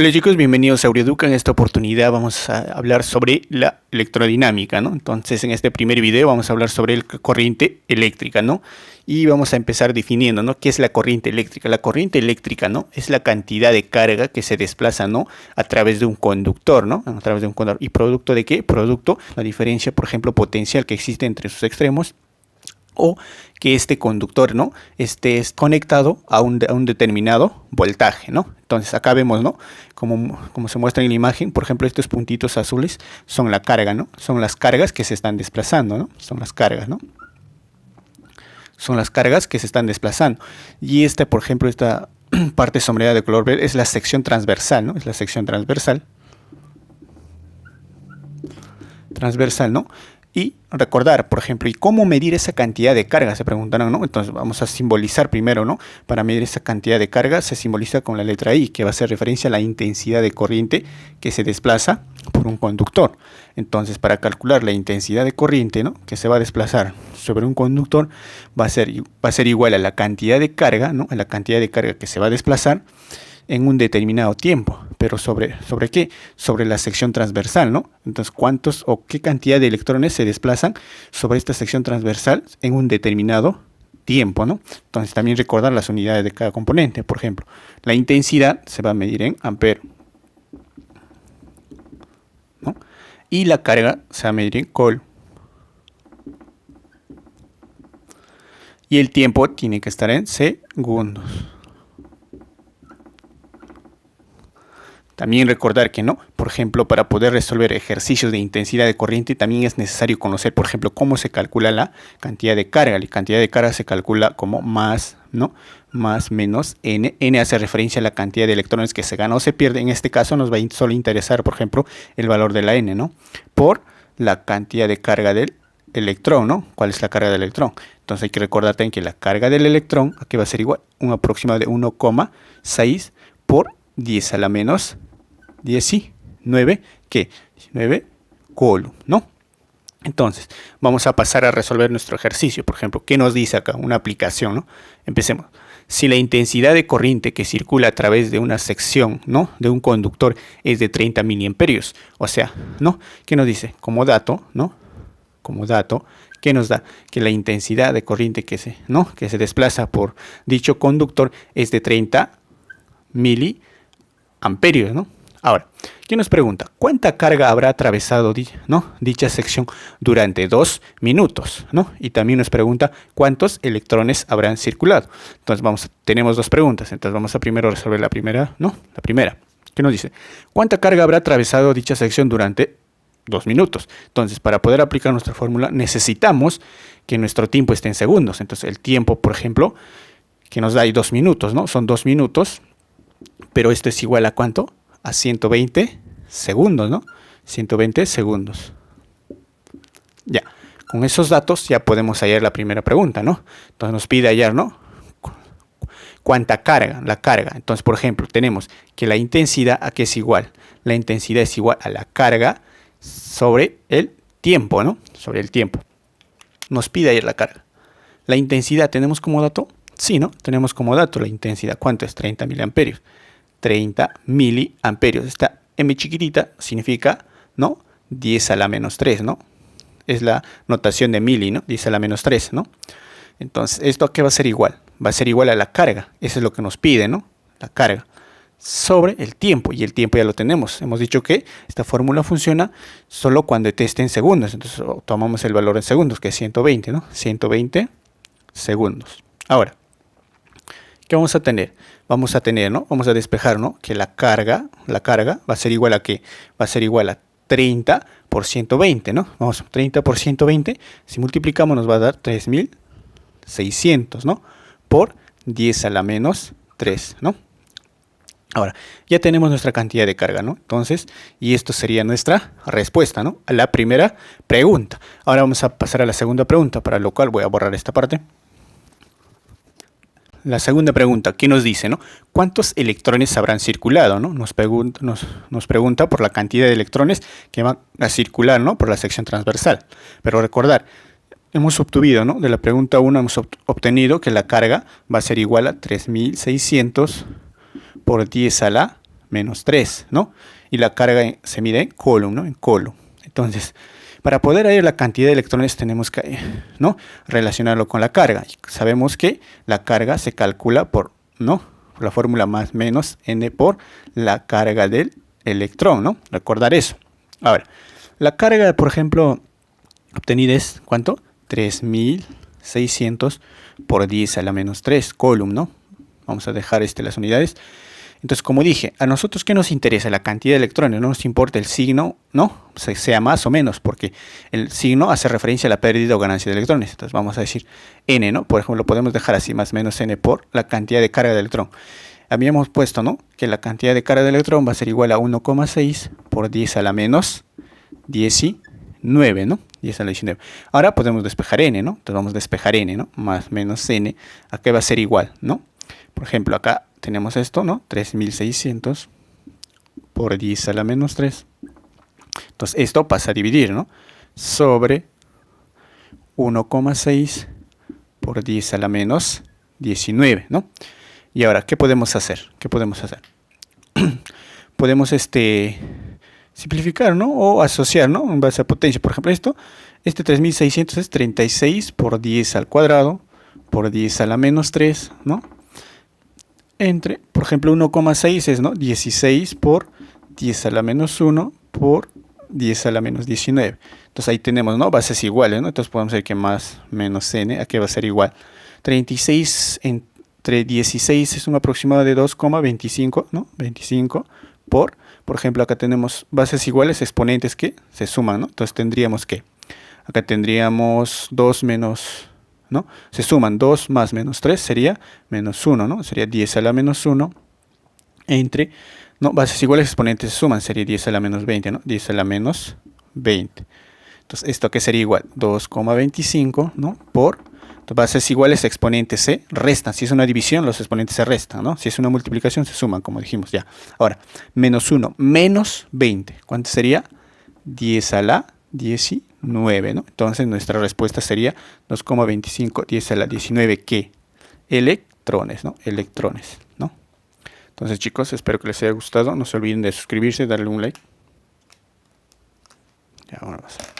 Hola chicos, bienvenidos a Aurioeduca. En esta oportunidad vamos a hablar sobre la electrodinámica, ¿no? Entonces en este primer video vamos a hablar sobre la corriente eléctrica, ¿no? Y vamos a empezar definiendo, ¿no? ¿Qué es la corriente eléctrica? La corriente eléctrica, ¿no? Es la cantidad de carga que se desplaza, ¿no? A través de un conductor, ¿no? A través de un conductor. ¿Y producto de qué? Producto, la diferencia, por ejemplo, potencial que existe entre sus extremos, o que este conductor, ¿no? esté conectado a un determinado voltaje, ¿no? Entonces acá vemos, ¿no? Como se muestra en la imagen, por ejemplo, estos puntitos azules son la carga, ¿no? Son las cargas que se están desplazando, ¿no? Son las cargas, ¿no? Son las cargas que se están desplazando. Y esta, por ejemplo, esta parte sombreada de color verde es la sección transversal, ¿no? Es la sección transversal. Transversal, ¿no? Y recordar, por ejemplo, ¿y cómo medir esa cantidad de carga? Se preguntaron, ¿no? Entonces vamos a simbolizar primero, ¿no? Para medir esa cantidad de carga se simboliza con la letra I, que va a hacer referencia a la intensidad de corriente que se desplaza por un conductor. Entonces, para calcular la intensidad de corriente, ¿no? Que se va a desplazar sobre un conductor, va a ser igual a la cantidad de carga, ¿no? A la cantidad de carga que se va a desplazar en un determinado tiempo. Pero ¿sobre qué? Sobre la sección transversal, ¿no? Entonces, ¿cuántos o qué cantidad de electrones se desplazan sobre esta sección transversal en un determinado tiempo, ¿no? Entonces, también recordar las unidades de cada componente. Por ejemplo, la intensidad se va a medir en ampere, ¿no? Y la carga se va a medir en coulomb. Y el tiempo tiene que estar en segundos. También recordar que no, por ejemplo, para poder resolver ejercicios de intensidad de corriente también es necesario conocer, por ejemplo, cómo se calcula la cantidad de carga. La cantidad de carga se calcula como más, ¿no? Más menos n. N hace referencia a la cantidad de electrones que se gana o se pierde. En este caso nos va a solo interesar, por ejemplo, el valor de la n, ¿no? Por la cantidad de carga del electrón, ¿no? ¿Cuál es la carga del electrón? Entonces hay que recordar también que la carga del electrón aquí va a ser igual a un aproximado de 1,6 por 10 a la menos 19, ¿qué? 19 coulomb, ¿no? Entonces, vamos a pasar a resolver nuestro ejercicio. Por ejemplo, ¿qué nos dice acá? Una aplicación, ¿no? Empecemos. Si la intensidad de corriente que circula a través de una sección, ¿no? De un conductor es de 30 miliamperios, o sea, ¿no? ¿Qué nos dice? Como dato, ¿no? Como dato, ¿qué nos da? Que la intensidad de corriente que se desplaza por dicho conductor es de 30 miliamperios, ¿no? Ahora, ¿quién nos pregunta? ¿Cuánta carga habrá atravesado dicha sección durante 2 minutos? ¿No? Y también nos pregunta cuántos electrones habrán circulado. Entonces tenemos dos preguntas. Entonces vamos a primero resolver la primera, ¿no? La primera. ¿Qué nos dice? ¿Cuánta carga habrá atravesado dicha sección durante 2 minutos? Entonces, para poder aplicar nuestra fórmula necesitamos que nuestro tiempo esté en segundos. Entonces, el tiempo, por ejemplo, que nos da ahí 2 minutos, ¿no? Son 2 minutos, pero esto es igual a ¿cuánto? A 120 segundos, ¿no? 120 segundos. Ya, con esos datos ya podemos hallar la primera pregunta, ¿no? Entonces nos pide hallar, ¿no? ¿Cuánta carga? La carga. Entonces, por ejemplo, tenemos que la intensidad, ¿a qué es igual? La intensidad es igual a la carga sobre el tiempo, ¿no? Sobre el tiempo. Nos pide hallar la carga. La intensidad, ¿tenemos como dato? Sí, ¿no? Tenemos como dato la intensidad. ¿Cuánto es? 30 miliamperios. 30 miliamperios. Esta m chiquitita significa, ¿no? 10 a la menos 3, ¿no? Es la notación de mili, ¿no? 10 a la menos 3, ¿no? Entonces, ¿esto a qué va a ser igual? Va a ser igual a la carga. Eso es lo que nos pide, ¿no? La carga sobre el tiempo. Y el tiempo ya lo tenemos. Hemos dicho que esta fórmula funciona solo cuando esté en segundos. Entonces, tomamos el valor en segundos, que es 120, ¿no? 120 segundos. Ahora, ¿qué vamos a tener? Vamos a tener, ¿no? Vamos a despejar, ¿no? Que la carga va a ser igual a ¿qué? Va a ser igual a 30 por 120, ¿no? Vamos, 30 por 120, si multiplicamos nos va a dar 3600, ¿no? Por 10 a la menos 3, ¿no? Ahora, ya tenemos nuestra cantidad de carga, ¿no? Entonces, y esto sería nuestra respuesta, ¿no? A la primera pregunta. Ahora vamos a pasar a la segunda pregunta, para lo cual voy a borrar esta parte. La segunda pregunta, ¿qué nos dice, no? ¿Cuántos electrones habrán circulado, no? Nos pregunta por la cantidad de electrones que van a circular, ¿no? Por la sección transversal. Pero recordar, hemos obtenido, ¿no? De la pregunta 1 hemos obtenido que la carga va a ser igual a 3600 por 10 a la menos 3, ¿no? Y la carga se mide en coulomb, ¿no? En coulomb. Entonces, para poder hallar la cantidad de electrones tenemos que, ¿no?, relacionarlo con la carga. Sabemos que la carga se calcula por, ¿no?, por la fórmula más menos n por la carga del electrón, ¿no? Recordar eso. Ahora, la carga, por ejemplo, obtenida es, ¿cuánto? 3600 por 10 a la menos 3 coulomb, ¿no? Vamos a dejar las unidades. Entonces, como dije, a nosotros ¿qué nos interesa? La cantidad de electrones, no nos importa el signo, ¿no? Sea más o menos, porque el signo hace referencia a la pérdida o ganancia de electrones. Entonces vamos a decir n, ¿no? Por ejemplo, lo podemos dejar así, más o menos n por la cantidad de carga de electrón. Habíamos puesto, ¿no?, que la cantidad de carga de electrón va a ser igual a 1,6 por 10 a la menos 19, ¿no? 10 a la 19. Ahora podemos despejar n, ¿no? Entonces vamos a despejar n, ¿no? Más menos n, ¿a qué va a ser igual, ¿no? Por ejemplo, acá tenemos esto, ¿no? 3600 por 10 a la menos 3. Entonces esto pasa a dividir, ¿no? Sobre 1,6 por 10 a la menos 19, ¿no? Y ahora, ¿qué podemos hacer? ¿Qué podemos hacer? Podemos simplificar, ¿no? O asociar, ¿no? En base a potencia. Por ejemplo, este 3600 es 36 por 10 al cuadrado por 10 a la menos 3, ¿no? Entre, por ejemplo, 1,6 es, ¿no?, 16 por 10 a la menos 1 por 10 a la menos 19. Entonces ahí tenemos, ¿no?, bases iguales, ¿no? Entonces podemos decir que más menos n, ¿a qué va a ser igual? 36 entre 16 es un aproximado de 2,25, ¿no? 25 por ejemplo, acá tenemos bases iguales, exponentes que se suman, ¿no? Entonces tendríamos que, acá tendríamos 2 menos, ¿no? Se suman 2 más menos 3 sería menos 1, ¿no? Sería 10 a la menos 1 entre, ¿no?, bases iguales, exponentes se suman, sería 10 a la menos 20, ¿no? 10 a la menos 20. Entonces, ¿esto qué sería igual? 2,25, ¿no? Por bases iguales, exponentes se restan. Si es una división, los exponentes se restan, ¿no? Si es una multiplicación, se suman, como dijimos ya. Ahora, menos 1, menos 20. ¿Cuánto sería? 10 a la 19, ¿no? Entonces, nuestra respuesta sería 2,25, 10 a la 19, ¿qué? Electrones, ¿no? Electrones, ¿no? Entonces, chicos, espero que les haya gustado. No se olviden de suscribirse, darle un like. Ya, ahora vas a...